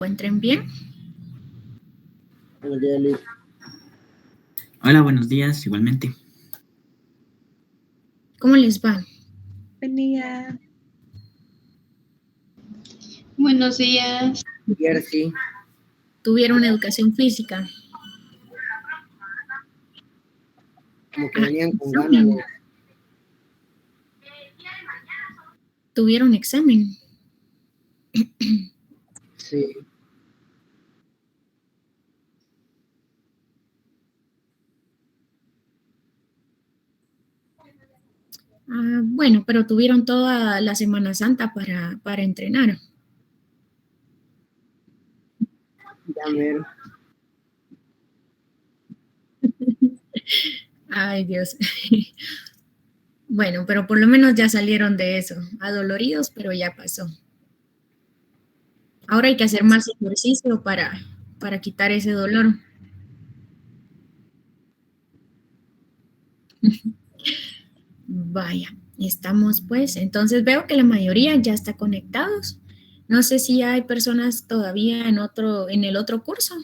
¿Encuentren bien? Buenos días, Liz. Hola, buenos días, igualmente. ¿Cómo les va? Buen día. Buenos días. Ayer sí. ¿Tuvieron educación física? Como que venían con ganas. ¿Tuvieron examen? Sí. Bueno, pero tuvieron toda la Semana Santa para entrenar. Ya ver. Ay, Dios. Bueno, pero por lo menos ya salieron de eso. Adoloridos, pero ya pasó. Ahora hay que hacer más ejercicio para quitar ese dolor. Vaya, estamos pues. Entonces veo que la mayoría ya está conectados. No sé si hay personas todavía en el otro curso.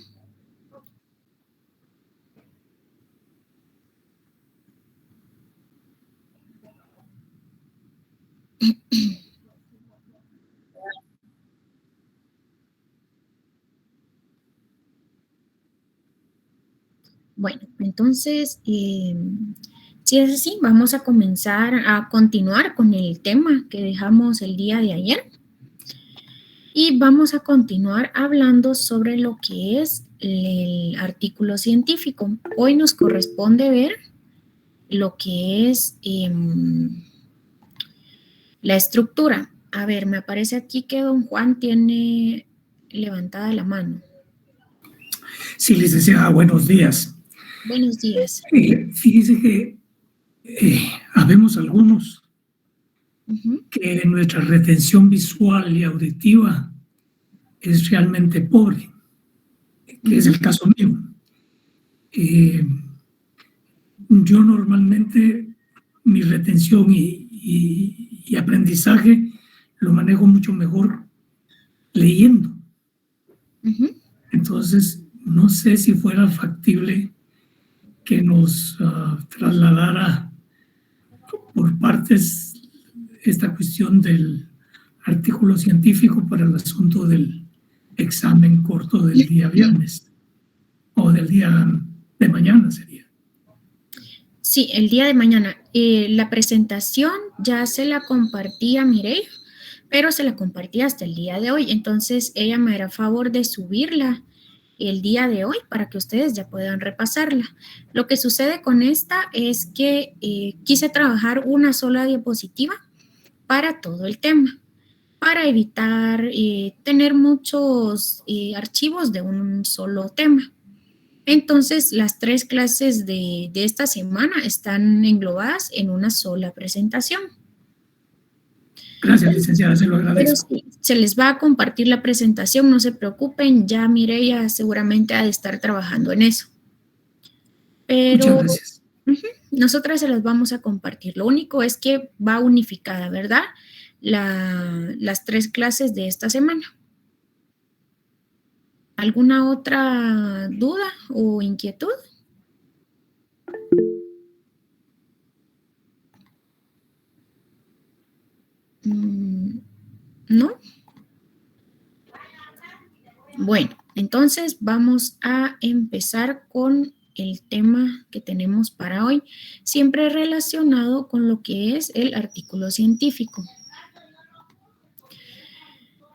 Bueno, entonces, si es así, vamos a continuar con el tema que dejamos el día de ayer. Y vamos a continuar hablando sobre lo que es el artículo científico. Hoy nos corresponde ver lo que es la estructura. A ver, me aparece aquí que don Juan tiene levantada la mano. Sí, licenciada, buenos días. Buenos días. Fíjese que habemos algunos que nuestra retención visual y auditiva es realmente pobre, que es el caso mío. Yo normalmente mi retención y aprendizaje lo manejo mucho mejor leyendo. Entonces, no sé si fuera factible que nos trasladara por partes esta cuestión del artículo científico para el asunto del examen corto del día viernes o del día de mañana sería. Sí, el día de mañana. La presentación ya se la compartí a Mireille, pero se la compartí hasta el día de hoy. Entonces, ella me hará favor de subirla el día de hoy para que ustedes ya puedan repasarla. Lo que sucede con esta es que quise trabajar una sola diapositiva para todo el tema, para evitar tener muchos archivos de un solo tema. Entonces, las 3 clases de esta semana están englobadas en una sola presentación. Gracias, licenciada, se lo agradezco. Pero sí, se les va a compartir la presentación, no se preocupen, ya Mireia seguramente ha de estar trabajando en eso. Pero muchas gracias. Nosotras se las vamos a compartir. Lo único es que va unificada, ¿verdad? Las 3 clases de esta semana. ¿Alguna otra duda o inquietud? ¿No? Bueno, entonces vamos a empezar con el tema que tenemos para hoy, siempre relacionado con lo que es el artículo científico.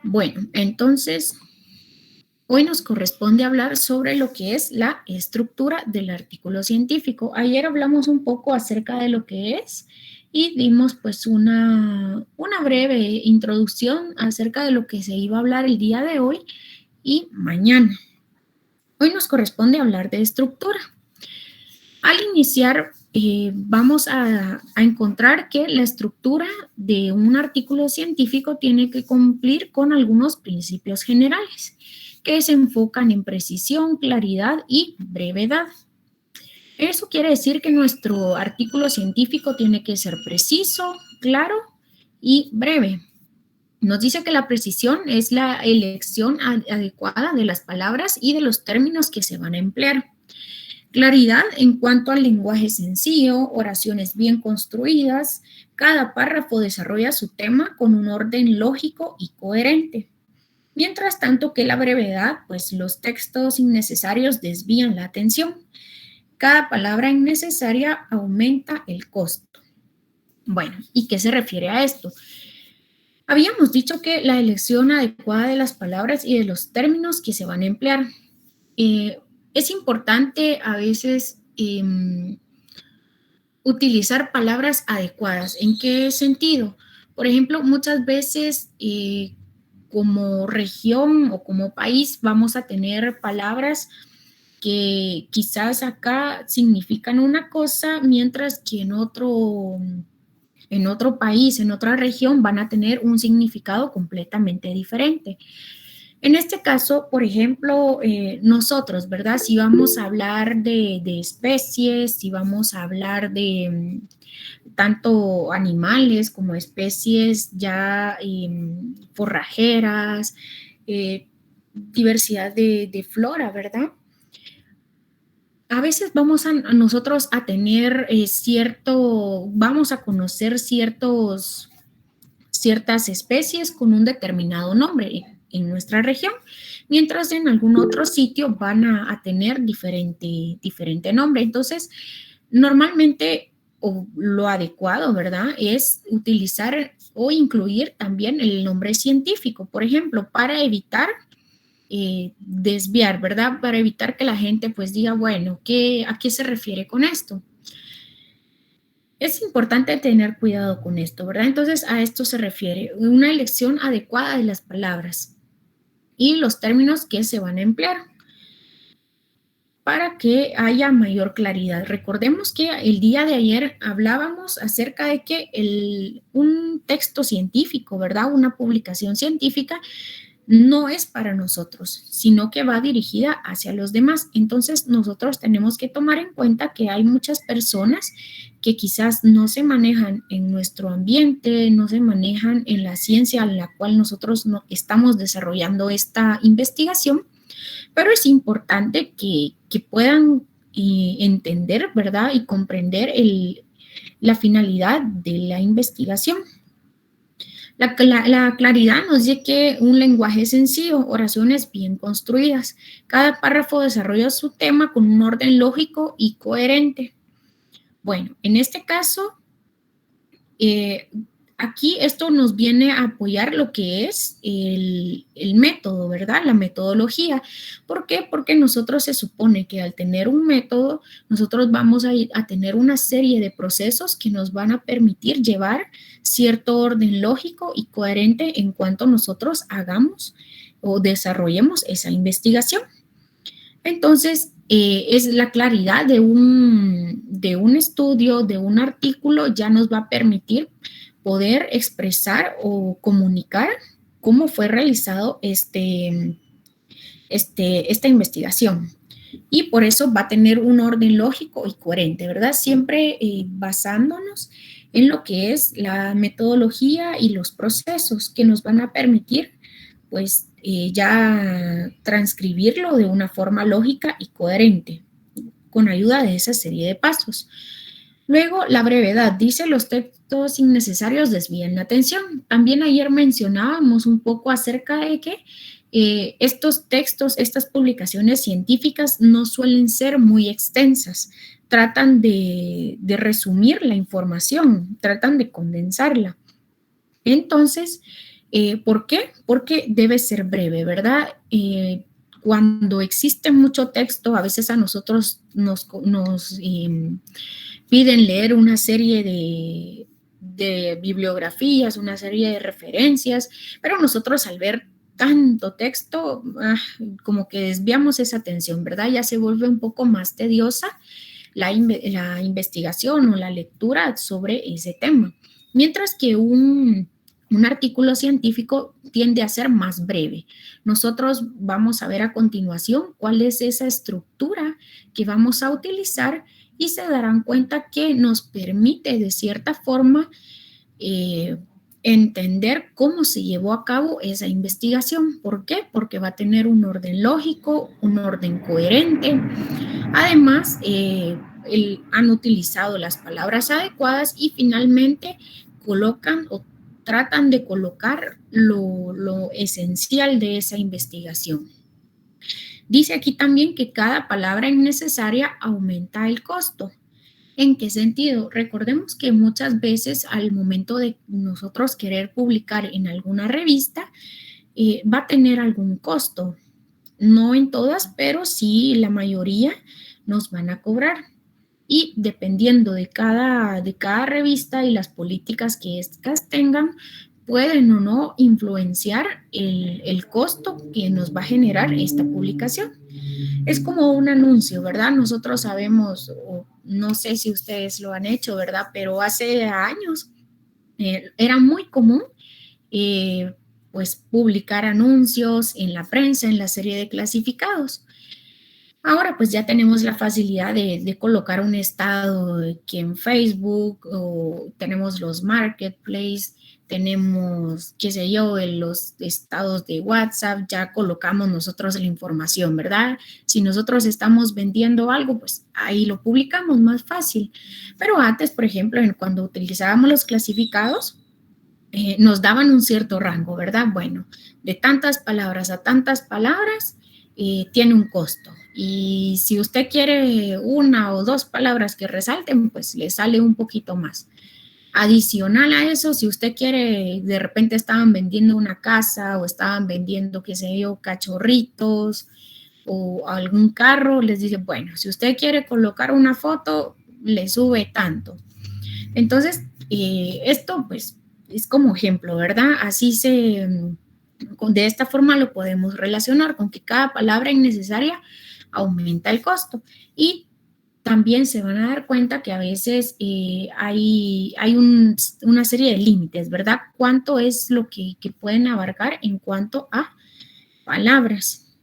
Bueno, entonces, hoy nos corresponde hablar sobre lo que es la estructura del artículo científico. Ayer hablamos un poco acerca de lo que es y dimos pues una breve introducción acerca de lo que se iba a hablar el día de hoy y mañana. Hoy nos corresponde hablar de estructura. Al iniciar, vamos a encontrar que la estructura de un artículo científico tiene que cumplir con algunos principios generales que se enfocan en precisión, claridad y brevedad. Eso quiere decir que nuestro artículo científico tiene que ser preciso, claro y breve. Nos dice que la precisión es la elección adecuada de las palabras y de los términos que se van a emplear. Claridad en cuanto al lenguaje sencillo, oraciones bien construidas. Cada párrafo desarrolla su tema con un orden lógico y coherente. Mientras tanto que la brevedad, pues los textos innecesarios desvían la atención. Cada palabra innecesaria aumenta el costo. Bueno, ¿y qué se refiere a esto? Habíamos dicho que la elección adecuada de las palabras y de los términos que se van a emplear. Es importante a veces utilizar palabras adecuadas. ¿En qué sentido? Por ejemplo, muchas veces como región o como país vamos a tener palabras que quizás acá significan una cosa, mientras que en otro país, en otra región, van a tener un significado completamente diferente. En este caso, por ejemplo, nosotros, ¿verdad? Si vamos a hablar de especies, si vamos a hablar de tanto animales como especies ya forrajeras, diversidad de flora, ¿verdad? A veces vamos a nosotros a tener vamos a conocer ciertas especies con un determinado nombre en nuestra región, mientras en algún otro sitio van a tener diferente nombre. Entonces, normalmente, o lo adecuado, ¿verdad?, es utilizar o incluir también el nombre científico, por ejemplo, para evitar desviar, ¿verdad? Para evitar que la gente pues diga, bueno, ¿a qué se refiere con esto? Es importante tener cuidado con esto, ¿verdad? Entonces a esto se refiere una elección adecuada de las palabras y los términos que se van a emplear para que haya mayor claridad. Recordemos que el día de ayer hablábamos acerca de que un texto científico, ¿verdad? Una publicación científica no es para nosotros, sino que va dirigida hacia los demás. Entonces, nosotros tenemos que tomar en cuenta que hay muchas personas que quizás no se manejan en nuestro ambiente, no se manejan en la ciencia en la cual nosotros estamos desarrollando esta investigación, pero es importante que puedan entender, ¿verdad? Y comprender la finalidad de la investigación. La claridad nos dice que un lenguaje sencillo, oraciones bien construidas. Cada párrafo desarrolla su tema con un orden lógico y coherente. Bueno, en este caso, aquí esto nos viene a apoyar lo que es el método, ¿verdad? La metodología. ¿Por qué? Porque nosotros se supone que al tener un método, nosotros vamos a tener una serie de procesos que nos van a permitir llevar cierto orden lógico y coherente en cuanto nosotros hagamos o desarrollemos esa investigación. Entonces, es la claridad de un estudio, de un artículo, ya nos va a permitir poder expresar o comunicar cómo fue realizado esta investigación. Y por eso va a tener un orden lógico y coherente, ¿verdad? Siempre basándonos en lo que es la metodología y los procesos que nos van a permitir, pues, ya transcribirlo de una forma lógica y coherente, con ayuda de esa serie de pasos. Luego, la brevedad. Dice, los textos innecesarios desvían la atención. También ayer mencionábamos un poco acerca de que estos textos, estas publicaciones científicas no suelen ser muy extensas. Tratan de resumir la información, tratan de condensarla. Entonces, ¿por qué? Porque debe ser breve, ¿verdad? Cuando existe mucho texto, a veces a nosotros nos piden leer una serie de bibliografías, una serie de referencias, pero nosotros al ver tanto texto, como que desviamos esa atención, ¿verdad? Ya se vuelve un poco más tediosa la investigación o la lectura sobre ese tema. Mientras que un artículo científico tiende a ser más breve. Nosotros vamos a ver a continuación cuál es esa estructura que vamos a utilizar y se darán cuenta que nos permite de cierta forma entender cómo se llevó a cabo esa investigación. ¿Por qué? Porque va a tener un orden lógico, un orden coherente. Además, han utilizado las palabras adecuadas y finalmente colocan o tratan de colocar lo esencial de esa investigación. Dice aquí también que cada palabra innecesaria aumenta el costo. ¿En qué sentido? Recordemos que muchas veces al momento de nosotros querer publicar en alguna revista, va a tener algún costo. No en todas, pero sí la mayoría nos van a cobrar. Y dependiendo de cada revista y las políticas que estas tengan, pueden o no influenciar el costo que nos va a generar esta publicación. Es como un anuncio, ¿verdad? Nosotros sabemos, o no sé si ustedes lo han hecho, ¿verdad? Pero hace años era muy común pues publicar anuncios en la prensa, en la serie de clasificados. Ahora pues ya tenemos la facilidad de colocar un estado que en Facebook, o tenemos los marketplaces, tenemos, qué sé yo, en los estados de WhatsApp, ya colocamos nosotros la información, ¿verdad? Si nosotros estamos vendiendo algo, pues ahí lo publicamos más fácil. Pero antes, por ejemplo, cuando utilizábamos los clasificados, nos daban un cierto rango, ¿verdad? Bueno, de tantas palabras a tantas palabras, tiene un costo. Y si usted quiere una o dos palabras que resalten, pues le sale un poquito más. Adicional a eso, si usted quiere, de repente estaban vendiendo una casa o estaban vendiendo, qué sé yo, cachorritos o algún carro, les dice, bueno, si usted quiere colocar una foto, le sube tanto. Entonces, esto pues es como ejemplo, ¿verdad? Así de esta forma lo podemos relacionar con que cada palabra innecesaria aumenta el costo. Y también se van a dar cuenta que a veces hay una serie de límites, ¿verdad? ¿Cuánto es lo que pueden abarcar en cuanto a palabras?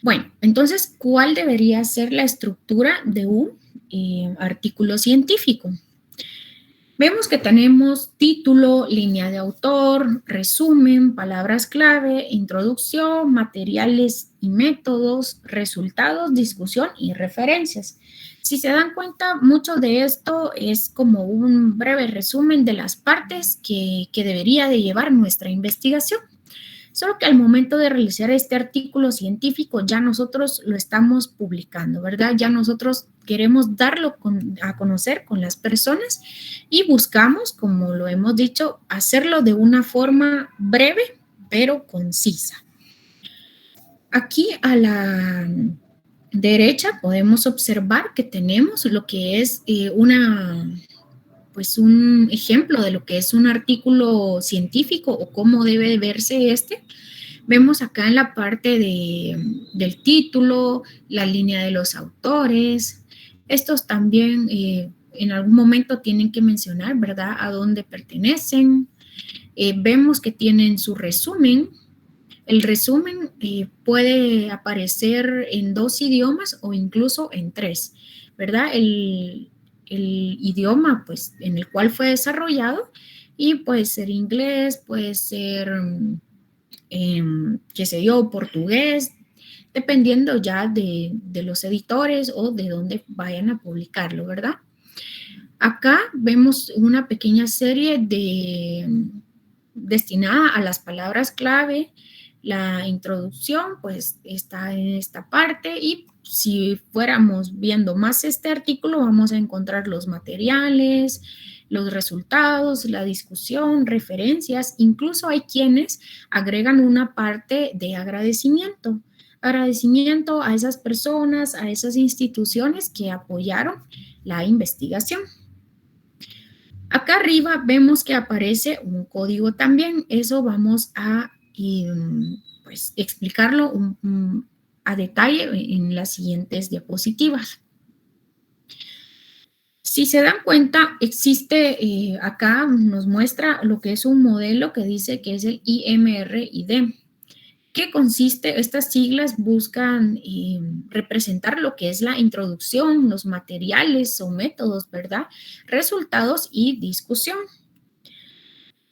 Bueno, entonces, ¿cuál debería ser la estructura de un artículo científico? Vemos que tenemos título, línea de autor, resumen, palabras clave, introducción, materiales y métodos, resultados, discusión y referencias. Si se dan cuenta, mucho de esto es como un breve resumen de las partes que debería de llevar nuestra investigación. Solo que al momento de realizar este artículo científico ya nosotros lo estamos publicando, ¿verdad? Ya nosotros queremos darlo a conocer con las personas y buscamos, como lo hemos dicho, hacerlo de una forma breve pero concisa. Aquí a la derecha podemos observar que tenemos lo que es un ejemplo de lo que es un artículo científico o cómo debe verse este. Vemos acá en la parte del título, la línea de los autores. Estos también en algún momento tienen que mencionar, ¿verdad?, a dónde pertenecen. Vemos que tienen su resumen. El resumen puede aparecer en 2 idiomas o incluso en 3, ¿verdad? El idioma pues, en el cual fue desarrollado, y puede ser inglés, puede ser, qué sé yo, portugués, dependiendo ya de los editores o de dónde vayan a publicarlo, ¿verdad? Acá vemos una pequeña serie destinada a las palabras clave. La introducción pues está en esta parte, y si fuéramos viendo más este artículo vamos a encontrar los materiales, los resultados, la discusión, referencias. Incluso hay quienes agregan una parte de agradecimiento a esas personas, a esas instituciones que apoyaron la investigación. Acá arriba vemos que aparece un código también. Eso vamos a pues, explicarlo a detalle en las siguientes diapositivas. Si se dan cuenta, existe acá, nos muestra lo que es un modelo que dice que es el IMRID. ¿Qué consiste? Estas siglas buscan representar lo que es la introducción, los materiales o métodos, ¿verdad?, resultados y discusión.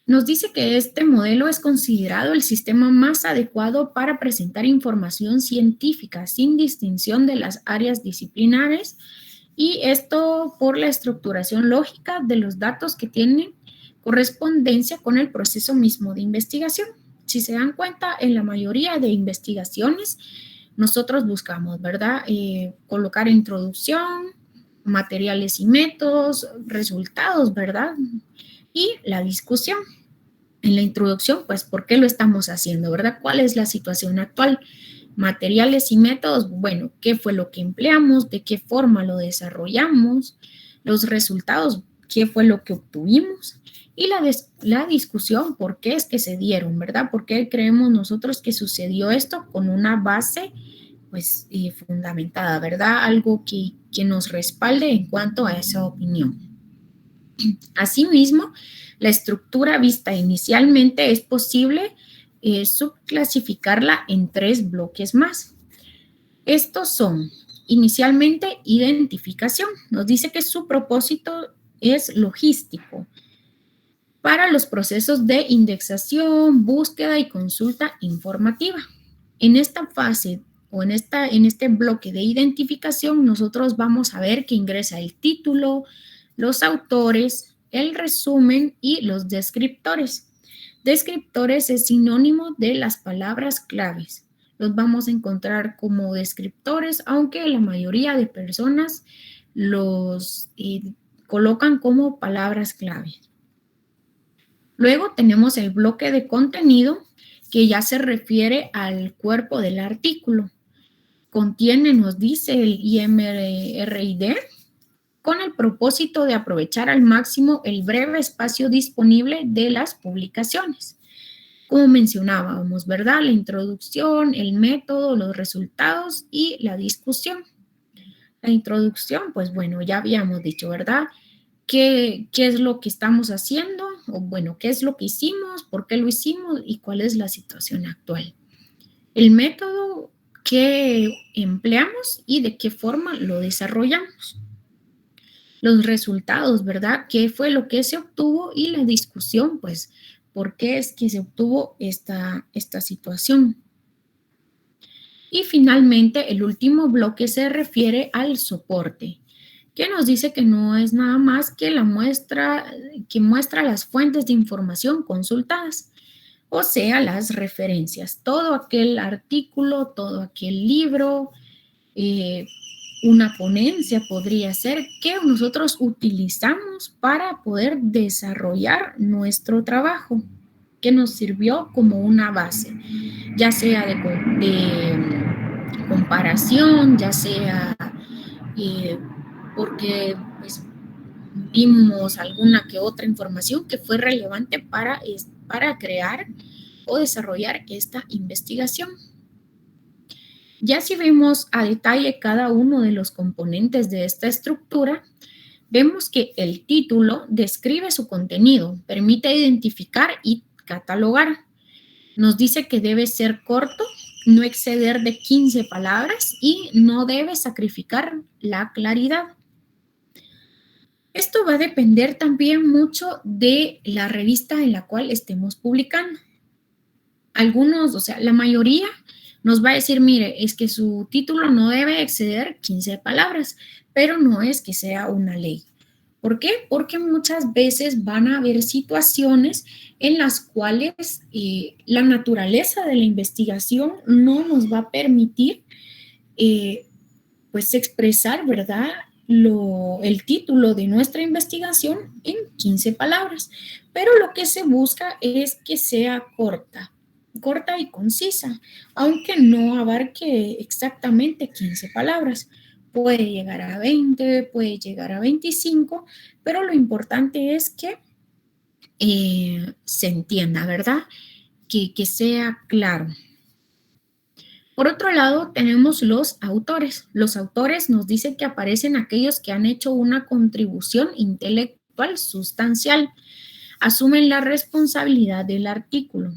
Nos dice que este modelo es considerado el sistema más adecuado para presentar información científica sin distinción de las áreas disciplinares, y esto por la estructuración lógica de los datos que tienen correspondencia con el proceso mismo de investigación. Si se dan cuenta, en la mayoría de investigaciones nosotros buscamos, ¿verdad? Colocar introducción, materiales y métodos, resultados, ¿verdad? Y la discusión. En la introducción, pues, ¿por qué lo estamos haciendo, verdad? ¿Cuál es la situación actual? Materiales y métodos, bueno, ¿qué fue lo que empleamos? ¿De qué forma lo desarrollamos? Los resultados, ¿qué fue lo que obtuvimos? Y la discusión, ¿por qué es que se dieron, verdad? ¿Por qué creemos nosotros que sucedió esto? Con una base, pues, fundamentada, ¿verdad? Algo que nos respalde en cuanto a esa opinión. Asimismo, la estructura vista inicialmente es posible subclasificarla en 3 bloques más. Estos son, inicialmente, identificación. Nos dice que su propósito es logístico para los procesos de indexación, búsqueda y consulta informativa. En esta fase o en este bloque de identificación, nosotros vamos a ver que ingresa el título, los autores, el resumen y los descriptores. Descriptores es sinónimo de las palabras claves. Los vamos a encontrar como descriptores, aunque la mayoría de personas los colocan como palabras claves. Luego tenemos el bloque de contenido, que ya se refiere al cuerpo del artículo. Contiene, nos dice el IMRID, con el propósito de aprovechar al máximo el breve espacio disponible de las publicaciones. Como mencionábamos, ¿verdad? La introducción, el método, los resultados y la discusión. La introducción, pues bueno, ya habíamos dicho, ¿verdad? ¿Qué es lo que estamos haciendo? O bueno, ¿qué es lo que hicimos? ¿Por qué lo hicimos? ¿Y cuál es la situación actual? El método que empleamos y de qué forma lo desarrollamos. Los resultados, ¿verdad? ¿Qué fue lo que se obtuvo? Y la discusión, pues, ¿por qué es que se obtuvo esta situación? Y finalmente, el último bloque se refiere al soporte, que nos dice que no es nada más que que muestra las fuentes de información consultadas, o sea, las referencias, todo aquel artículo, todo aquel libro, una ponencia podría ser que nosotros utilizamos para poder desarrollar nuestro trabajo, que nos sirvió como una base, ya sea de comparación, ya sea porque pues, vimos alguna que otra información que fue relevante para crear o desarrollar esta investigación. Ya si vemos a detalle cada uno de los componentes de esta estructura, vemos que el título describe su contenido, permite identificar y catalogar. Nos dice que debe ser corto, no exceder de 15 palabras y no debe sacrificar la claridad. Esto va a depender también mucho de la revista en la cual estemos publicando. Algunos, o sea, la mayoría nos va a decir, mire, es que su título no debe exceder 15 palabras, pero no es que sea una ley. ¿Por qué? Porque muchas veces van a haber situaciones en las cuales la naturaleza de la investigación no nos va a permitir pues expresar, ¿verdad?, el título de nuestra investigación en 15 palabras. Pero lo que se busca es que sea corta y concisa, aunque no abarque exactamente 15 palabras. Puede llegar a 20, puede llegar a 25, pero lo importante es que se entienda, ¿verdad? Que sea claro. Por otro lado, tenemos los autores. Los autores nos dicen que aparecen aquellos que han hecho una contribución intelectual sustancial, asumen la responsabilidad del artículo.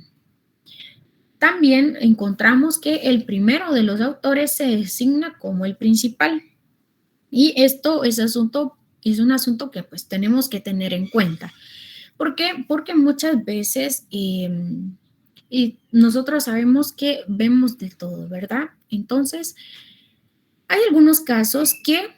También encontramos que el primero de los autores se designa como el principal. Y esto es un asunto que pues tenemos que tener en cuenta. ¿Por qué? Porque muchas veces y nosotros sabemos que vemos de todo, ¿verdad? Entonces, hay algunos casos que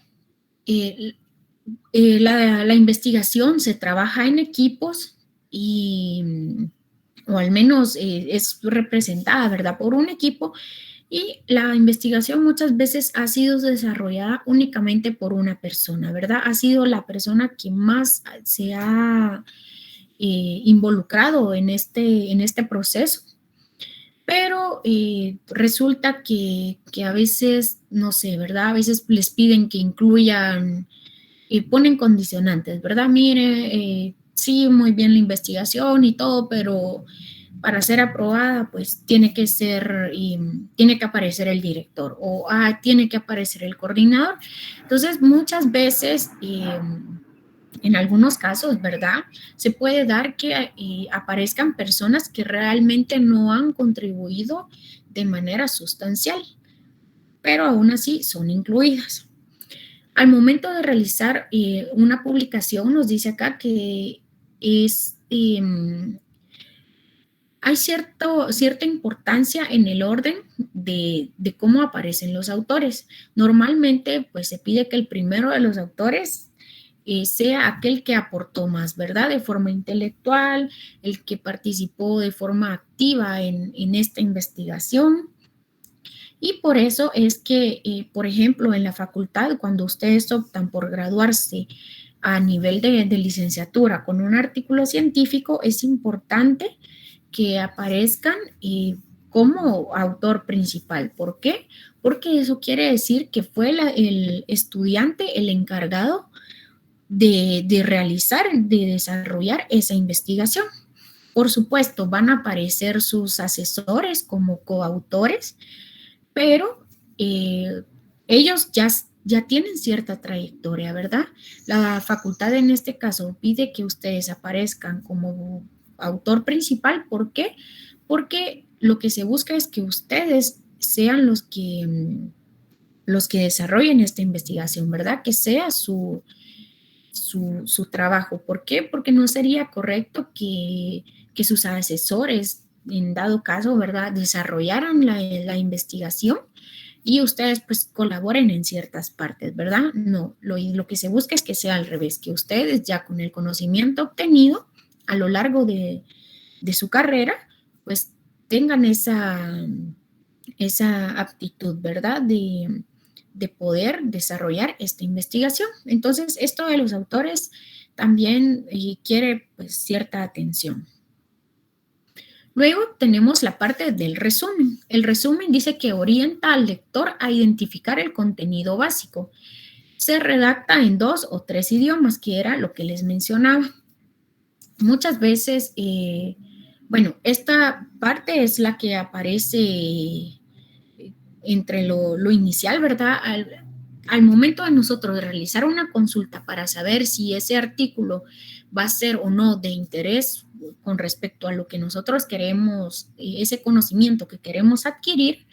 la investigación se trabaja en equipos o al menos es representada, ¿verdad? Por un equipo, y la investigación muchas veces ha sido desarrollada únicamente por una persona, ¿verdad? Ha sido la persona que más se ha involucrado en este proceso. Pero resulta que a veces, no sé, ¿verdad? A veces les piden que incluyan, ponen condicionantes, ¿verdad? Mire, sí, muy bien la investigación y todo, pero para ser aprobada, pues tiene que aparecer el director o tiene que aparecer el coordinador. Entonces, muchas veces, en algunos casos, ¿verdad? Se puede dar que aparezcan personas que realmente no han contribuido de manera sustancial, pero aún así son incluidas. Al momento de realizar una publicación, nos dice acá que hay cierta importancia en el orden de cómo aparecen los autores. Normalmente, pues se pide que el primero de los autores sea aquel que aportó más, ¿verdad? De forma intelectual, el que participó de forma activa en esta investigación. Y por eso es que, por ejemplo, en la facultad, cuando ustedes optan por graduarse a nivel de licenciatura con un artículo científico, es importante que aparezcan como autor principal. ¿Por qué? Porque eso quiere decir que fue el estudiante el encargado de desarrollar esa investigación. Por supuesto, van a aparecer sus asesores como coautores, pero ellos ya tienen cierta trayectoria, ¿verdad? La facultad en este caso pide que ustedes aparezcan como autor principal. ¿Por qué? Porque lo que se busca es que ustedes sean los que desarrollen esta investigación, ¿verdad? Que sea su trabajo. ¿Por qué? Porque no sería correcto que sus asesores, en dado caso, ¿verdad?, desarrollaran la investigación y ustedes pues colaboren en ciertas partes, ¿verdad? No, lo que se busca es que sea al revés, que ustedes ya con el conocimiento obtenido a lo largo de su carrera, pues tengan esa aptitud, ¿verdad?, de poder desarrollar esta investigación. Entonces, esto de los autores también quiere pues cierta atención. Luego tenemos la parte del resumen. El resumen dice que orienta al lector a identificar el contenido básico. Se redacta en 2 o 3 idiomas, que era lo que les mencionaba. Muchas veces, bueno, esta parte es la que aparece entre lo inicial, ¿verdad? Al momento de nosotros realizar una consulta para saber si ese artículo va a ser o no de interés con respecto a lo que nosotros queremos, ese conocimiento que queremos adquirir,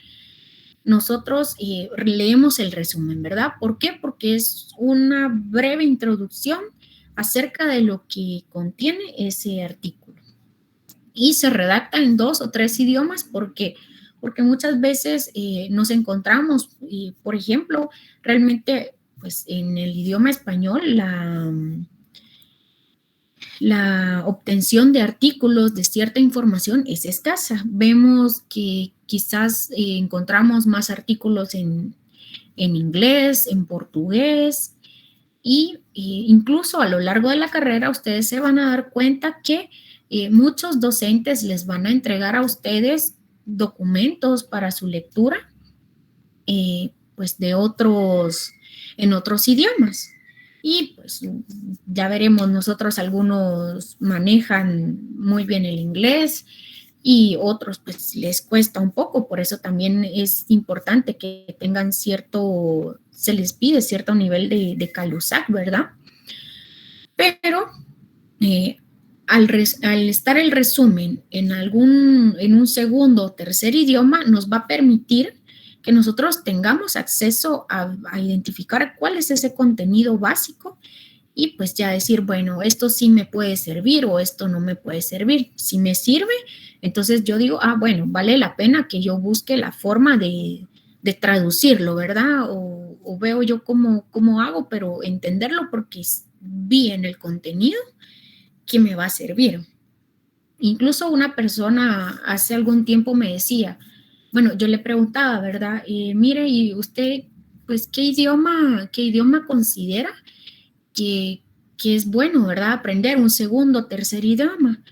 nosotros leemos el resumen, ¿verdad? ¿Por qué? Porque es una breve introducción acerca de lo que contiene ese artículo. Y se redacta en 2 o 3 idiomas porque muchas veces nos encontramos, por ejemplo, realmente pues en el idioma español la obtención de artículos de cierta información es escasa. Vemos que quizás encontramos más artículos en inglés, en portugués, y incluso a lo largo de la carrera ustedes se van a dar cuenta que muchos docentes les van a entregar a ustedes documentos para su lectura, pues en otros idiomas. Y pues ya veremos, nosotros algunos manejan muy bien el inglés y otros pues les cuesta un poco, por eso también es importante que tengan se les pide cierto nivel de CAL-USAC, ¿verdad? Pero al estar el resumen en un segundo o tercer idioma, nos va a permitir que nosotros tengamos acceso a identificar cuál es ese contenido básico y pues ya decir, bueno, esto sí me puede servir o esto no me puede servir. Si me sirve, entonces yo digo, bueno, vale la pena que yo busque la forma de traducirlo, ¿verdad? O veo yo cómo hago, pero entenderlo porque vi en el contenido que me va a servir. Incluso una persona hace algún tiempo me decía, bueno, yo le preguntaba, ¿verdad? Mire, ¿y usted, pues, qué idioma considera que es bueno, ¿verdad? Aprender un segundo, tercer idioma.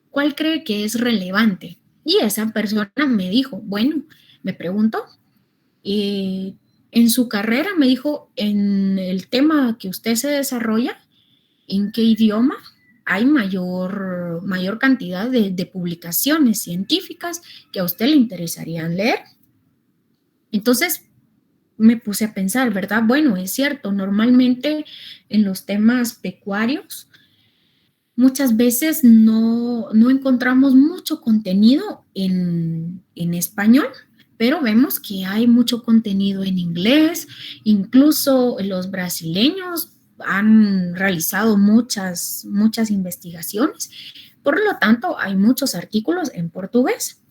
¿Cuál cree que es relevante? Y esa persona me dijo, bueno, me preguntó, en su carrera me dijo, en el tema que usted se desarrolla, ¿en qué idioma hay mayor cantidad de publicaciones científicas que a usted le interesarían leer? Entonces me puse a pensar, ¿verdad? Bueno, es cierto, normalmente en los temas pecuarios muchas veces no encontramos mucho contenido en español, pero vemos que hay mucho contenido en inglés, incluso los brasileños han realizado muchas investigaciones, por lo tanto hay muchos artículos en portugués.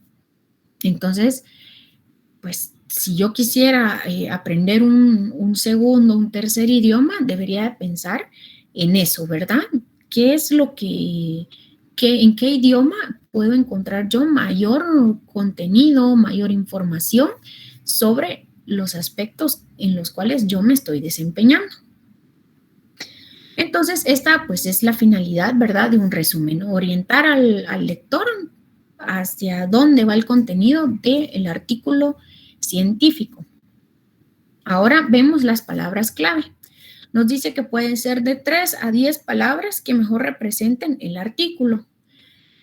Entonces, pues si yo quisiera aprender un segundo, un tercer idioma, debería pensar en eso, ¿verdad? ¿Qué es lo en qué idioma puedo encontrar yo mayor contenido, mayor información sobre los aspectos en los cuales yo me estoy desempeñando? Entonces, esta pues es la finalidad, ¿verdad?, de un resumen, orientar al lector hacia dónde va el contenido del artículo científico. Ahora vemos las palabras clave. Nos dice que pueden ser de 3 a 10 palabras que mejor representen el artículo.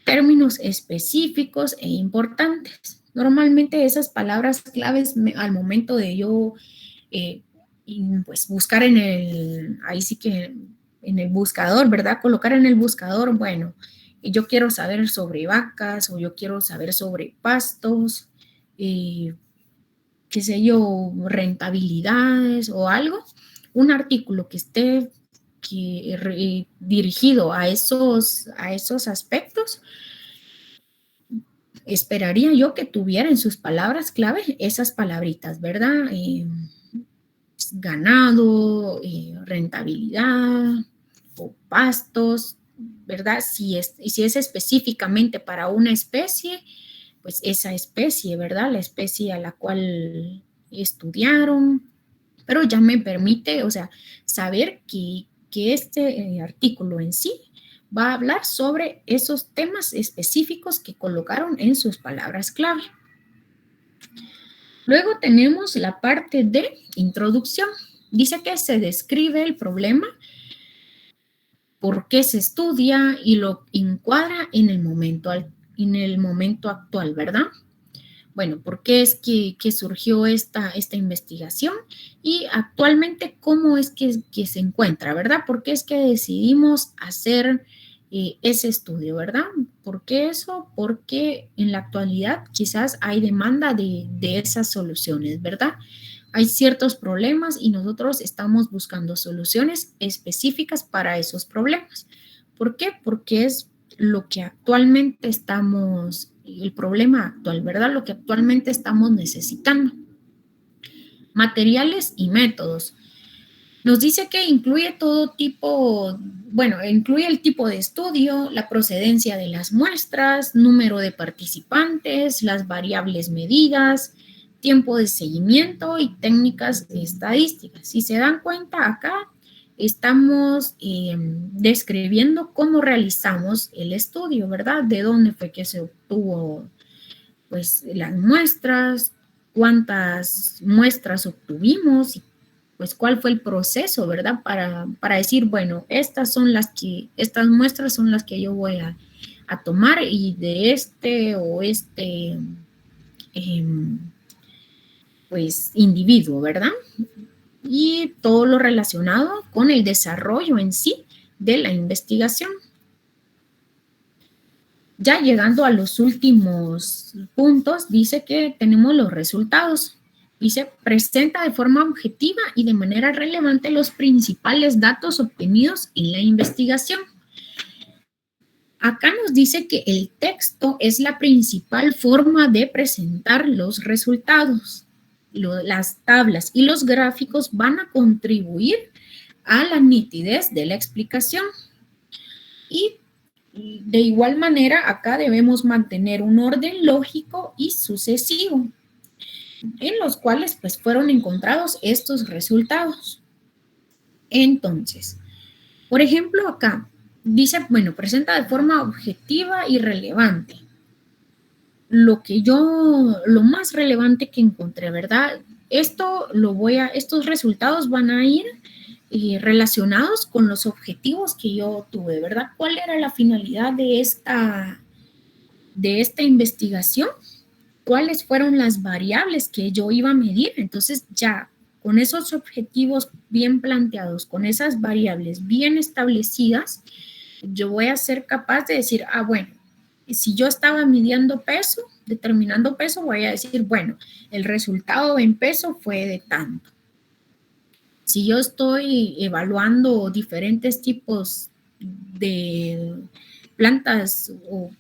Términos específicos e importantes. Normalmente esas palabras claves al momento de yo pues buscar ahí sí que en el buscador, ¿verdad? Colocar en el buscador, bueno, yo quiero saber sobre vacas o yo quiero saber sobre pastos, qué sé yo, rentabilidades o algo, un artículo que esté dirigido a esos aspectos, esperaría yo que tuviera en sus palabras clave esas palabritas, ¿verdad? Ganado, rentabilidad o pastos, ¿verdad? Si es específicamente para una especie, pues esa especie, ¿verdad? La especie a la cual estudiaron, pero ya me permite, o sea, saber que este artículo en sí va a hablar sobre esos temas específicos que colocaron en sus palabras clave. Luego tenemos la parte de introducción. Dice que se describe el problema, por qué se estudia y lo encuadra en el momento actual, ¿verdad? Bueno, ¿por qué es que surgió esta investigación? Y actualmente, ¿cómo es que se encuentra, verdad? ¿Por qué es que decidimos hacer ese estudio, verdad? ¿Por qué eso? Porque en la actualidad quizás hay demanda de esas soluciones, ¿verdad? Hay ciertos problemas y nosotros estamos buscando soluciones específicas para esos problemas. ¿Por qué? Porque es lo que actualmente el problema actual, ¿verdad? Lo que actualmente estamos necesitando. Materiales y métodos. Nos dice que incluye todo tipo, incluye el tipo de estudio, la procedencia de las muestras, número de participantes, las variables medidas, tiempo de seguimiento y técnicas estadísticas. Si se dan cuenta acá, estamos describiendo cómo realizamos el estudio, ¿verdad? De dónde fue que se obtuvo, pues, las muestras, cuántas muestras obtuvimos y pues cuál fue el proceso, ¿verdad? Para decir, bueno, estas muestras son las que yo voy a tomar y de pues individuo, ¿verdad? Y todo lo relacionado con el desarrollo en sí de la investigación. Ya llegando a los últimos puntos, dice que tenemos los resultados. Dice, presenta de forma objetiva y de manera relevante los principales datos obtenidos en la investigación. Acá nos dice que el texto es la principal forma de presentar los resultados. Las tablas y los gráficos van a contribuir a la nitidez de la explicación. Y de igual manera, acá debemos mantener un orden lógico y sucesivo, en los cuales pues fueron encontrados estos resultados. Entonces, por ejemplo, acá dice, bueno, presenta de forma objetiva y relevante. Lo más relevante que encontré, ¿verdad? Estos resultados van a ir relacionados con los objetivos que yo tuve, ¿verdad? ¿Cuál era la finalidad de esta investigación? ¿Cuáles fueron las variables que yo iba a medir? Entonces ya con esos objetivos bien planteados, con esas variables bien establecidas, yo voy a ser capaz de decir, bueno, si yo estaba midiendo peso, determinando peso, voy a decir, bueno, el resultado en peso fue de tanto. Si yo estoy evaluando diferentes tipos de plantas o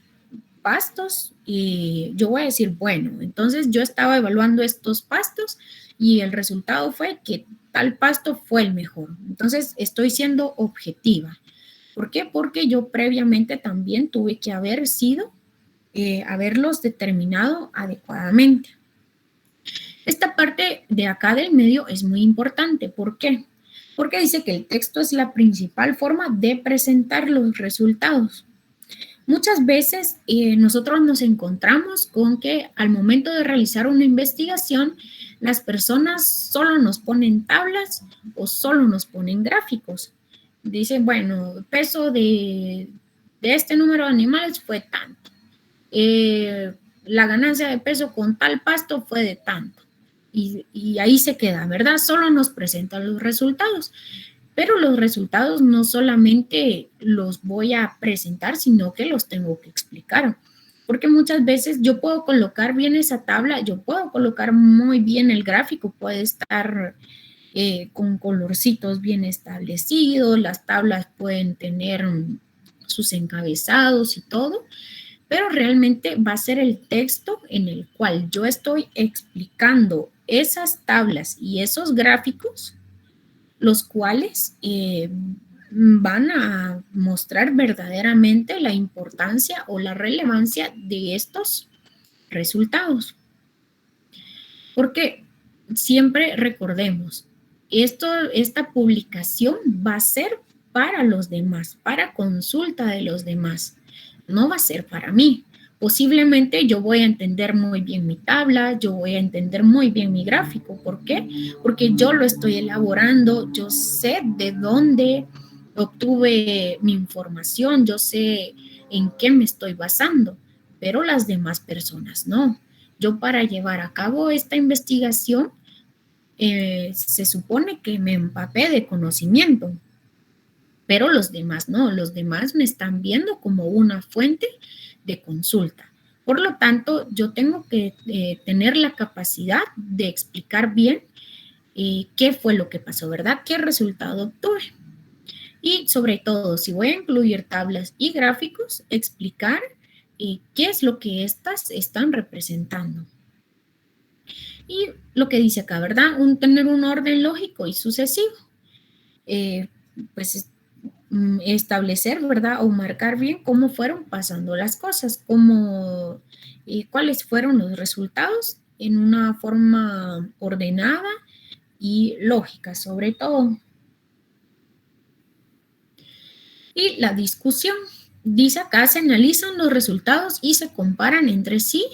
pastos, yo voy a decir, bueno, entonces yo estaba evaluando estos pastos y el resultado fue que tal pasto fue el mejor. Entonces estoy siendo objetiva. ¿Por qué? Porque yo previamente también tuve que haberlos determinado adecuadamente. Esta parte de acá del medio es muy importante. ¿Por qué? Porque dice que el texto es la principal forma de presentar los resultados. Muchas veces nosotros nos encontramos con que al momento de realizar una investigación, las personas solo nos ponen tablas o solo nos ponen gráficos. Dicen, bueno, peso de este número de animales fue tanto. La ganancia de peso con tal pasto fue de tanto. Y ahí se queda, ¿verdad? Solo nos presentan los resultados. Pero los resultados no solamente los voy a presentar, sino que los tengo que explicar. Porque muchas veces yo puedo colocar bien esa tabla, yo puedo colocar muy bien el gráfico, puede estar con colorcitos bien establecidos, las tablas pueden tener sus encabezados y todo, pero realmente va a ser el texto en el cual yo estoy explicando esas tablas y esos gráficos, los cuales van a mostrar verdaderamente la importancia o la relevancia de estos resultados. Porque siempre recordemos, esta publicación va a ser para los demás, para consulta de los demás, no va a ser para mí. Posiblemente yo voy a entender muy bien mi tabla, yo voy a entender muy bien mi gráfico. ¿Por qué? Porque yo lo estoy elaborando, yo sé de dónde obtuve mi información, yo sé en qué me estoy basando, pero las demás personas no. Yo para llevar a cabo esta investigación se supone que me empapé de conocimiento, pero los demás no, los demás me están viendo como una fuente de consulta. Por lo tanto, yo tengo que tener la capacidad de explicar bien qué fue lo que pasó, ¿verdad? ¿Qué resultado obtuve? Y sobre todo, si voy a incluir tablas y gráficos, explicar qué es lo que estas están representando. Y lo que dice acá, ¿verdad? Tener un orden lógico y sucesivo. Pues establecer, ¿verdad? O marcar bien cómo fueron pasando las cosas, cuáles fueron los resultados en una forma ordenada y lógica, sobre todo. Y la discusión. Dice acá, se analizan los resultados y se comparan entre sí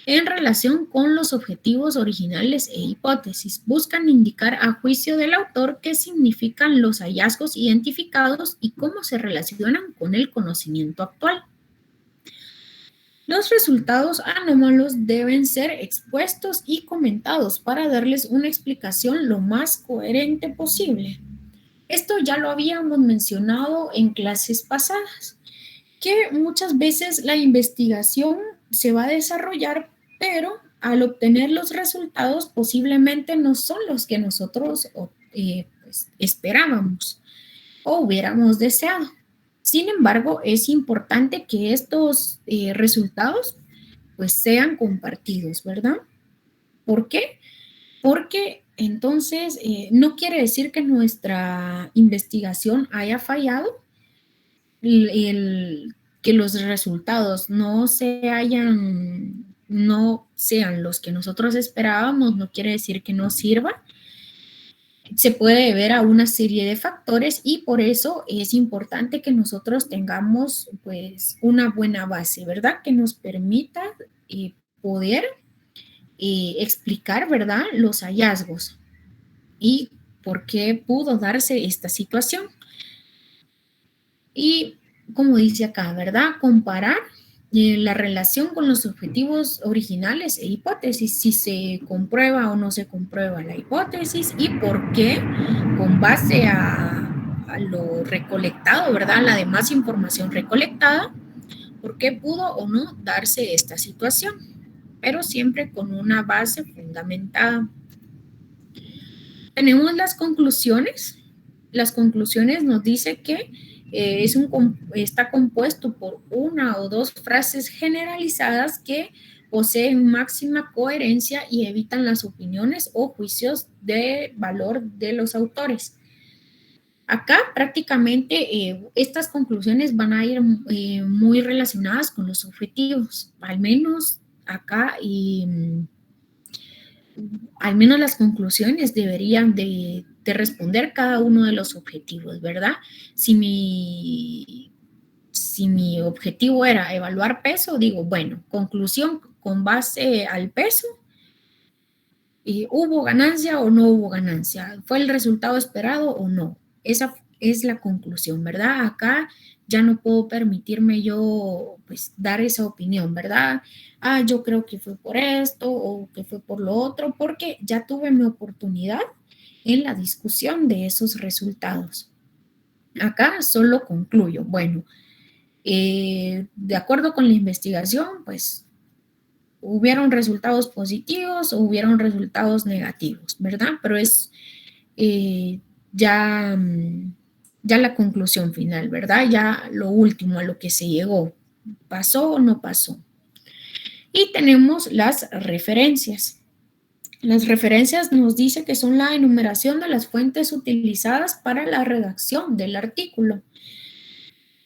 en relación con los objetivos originales e hipótesis. Buscan indicar a juicio del autor qué significan los hallazgos identificados y cómo se relacionan con el conocimiento actual. Los resultados anómalos deben ser expuestos y comentados para darles una explicación lo más coherente posible. Esto ya lo habíamos mencionado en clases pasadas, que muchas veces la investigación se va a desarrollar, pero al obtener los resultados posiblemente no son los que nosotros pues, esperábamos o hubiéramos deseado. Sin embargo, es importante que estos resultados pues sean compartidos, ¿verdad? ¿Por qué? Porque entonces no quiere decir que nuestra investigación haya fallado, que los resultados no sean los que nosotros esperábamos, no quiere decir que no sirva. Se puede deber a una serie de factores y por eso es importante que nosotros tengamos pues una buena base, ¿verdad? Que nos permita poder explicar, ¿verdad? Los hallazgos y por qué pudo darse esta situación. Y como dice acá, ¿verdad? Comparar la relación con los objetivos originales e hipótesis, si se comprueba o no se comprueba la hipótesis y por qué, con base a lo recolectado, ¿verdad? La demás información recolectada, por qué pudo o no darse esta situación, pero siempre con una base fundamentada. Tenemos las conclusiones. Las conclusiones nos dice que está compuesto por una o dos frases generalizadas que poseen máxima coherencia y evitan las opiniones o juicios de valor de los autores. Acá prácticamente estas conclusiones van a ir muy relacionadas con los objetivos, al menos acá al menos las conclusiones deberían de responder cada uno de los objetivos, ¿verdad? Si mi objetivo era evaluar peso, digo, bueno, conclusión con base al peso, ¿hubo ganancia o no hubo ganancia? ¿Fue el resultado esperado o no? Esa es la conclusión, ¿verdad? Acá ya no puedo permitirme yo, pues, dar esa opinión, ¿verdad? Yo creo que fue por esto o que fue por lo otro, porque ya tuve mi oportunidad en la discusión de esos resultados. Acá solo concluyo, bueno, de acuerdo con la investigación, pues, hubieron resultados positivos o hubieron resultados negativos, ¿verdad? Pero es ya la conclusión final, ¿verdad? Ya lo último a lo que se llegó, ¿pasó o no pasó? Y tenemos las referencias. Las referencias nos dice que son la enumeración de las fuentes utilizadas para la redacción del artículo.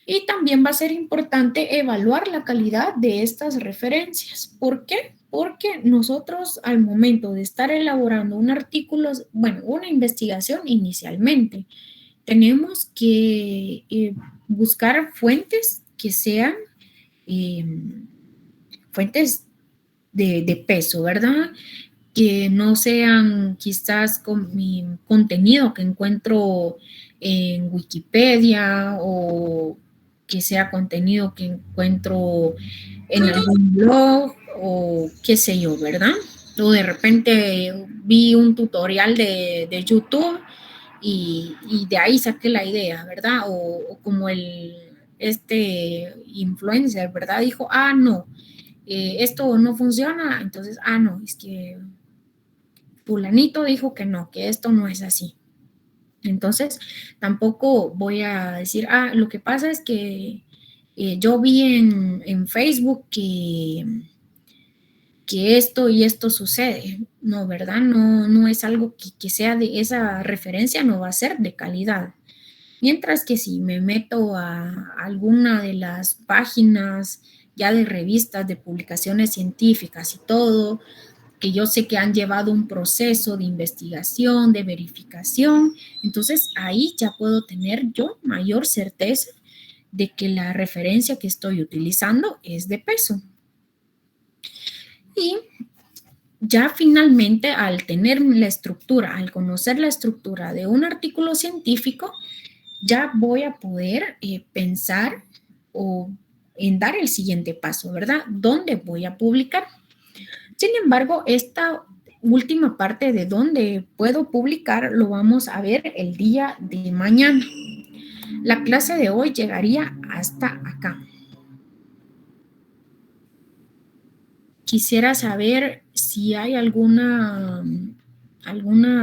Y también va a ser importante evaluar la calidad de estas referencias. ¿Por qué? Porque nosotros al momento de estar elaborando un artículo, bueno, una investigación inicialmente, tenemos que buscar fuentes que sean fuentes de peso, ¿verdad? Que no sean quizás con mi contenido que encuentro en Wikipedia o que sea contenido que encuentro en algún blog o qué sé yo, ¿verdad? O de repente vi un tutorial de YouTube y de ahí saqué la idea, ¿verdad? O como este influencer, ¿verdad? Dijo, no, esto no funciona, entonces, no, es que fulanito dijo que no, que esto no es así. Entonces, tampoco voy a decir, lo que pasa es que yo vi en Facebook que esto y esto sucede. No, ¿verdad? No es algo que sea de esa referencia, no va a ser de calidad. Mientras que si me meto a alguna de las páginas ya de revistas, de publicaciones científicas y todo, que yo sé que han llevado un proceso de investigación, de verificación, entonces ahí ya puedo tener yo mayor certeza de que la referencia que estoy utilizando es de peso. Y ya finalmente al tener la estructura, al conocer la estructura de un artículo científico, ya voy a poder pensar en dar el siguiente paso, ¿verdad? ¿Dónde voy a publicar? Sin embargo, esta última parte de dónde puedo publicar lo vamos a ver el día de mañana. La clase de hoy llegaría hasta acá. Quisiera saber si hay alguna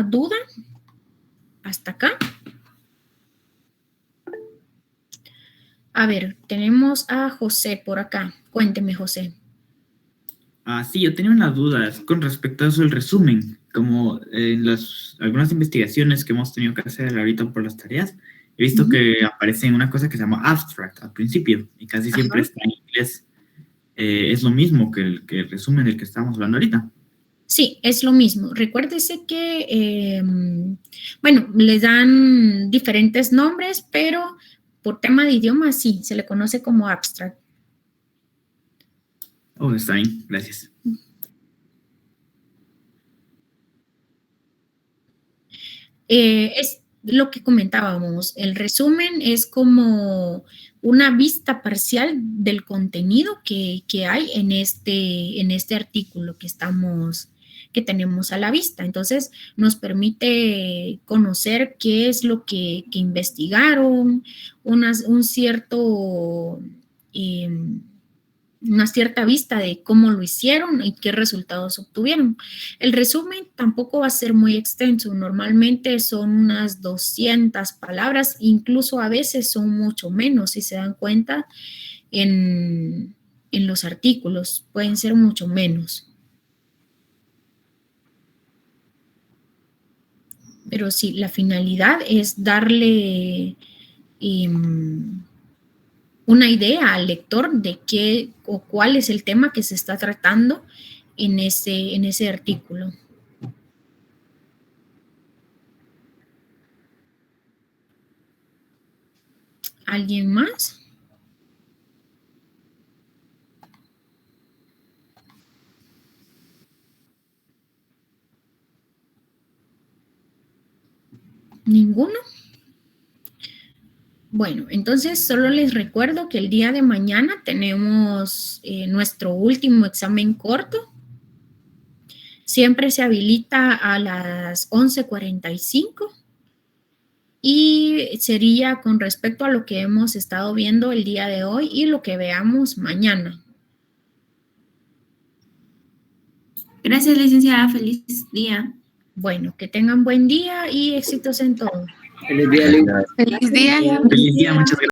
duda hasta acá. A ver, tenemos a José por acá. Cuénteme, José. Sí, yo tenía unas dudas con respecto a eso del resumen. Como en algunas investigaciones que hemos tenido que hacer ahorita por las tareas, he visto que aparece una cosa que se llama abstract al principio y casi siempre está en inglés. ¿Es lo mismo que el resumen del que estábamos hablando ahorita? Sí, es lo mismo. Recuérdese que, bueno, les dan diferentes nombres, pero por tema de idioma sí, se le conoce como abstract. Oh, está bien, gracias. Es lo que comentábamos, el resumen es como una vista parcial del contenido que hay en este artículo que tenemos a la vista. Entonces, nos permite conocer qué es lo que investigaron, una cierta vista de cómo lo hicieron y qué resultados obtuvieron. El resumen tampoco va a ser muy extenso, normalmente son unas 200 palabras, incluso a veces son mucho menos, si se dan cuenta, en los artículos pueden ser mucho menos. Pero sí, la finalidad es darle una idea al lector de qué o cuál es el tema que se está tratando en ese artículo. ¿Alguien más? ¿Ninguno? Bueno, entonces solo les recuerdo que el día de mañana tenemos nuestro último examen corto. Siempre se habilita a las 11:45 y sería con respecto a lo que hemos estado viendo el día de hoy y lo que veamos mañana. Gracias, licenciada. Feliz día. Bueno, que tengan buen día y éxitos en todo. Feliz día, Lina. Feliz día. Feliz día, muchas gracias.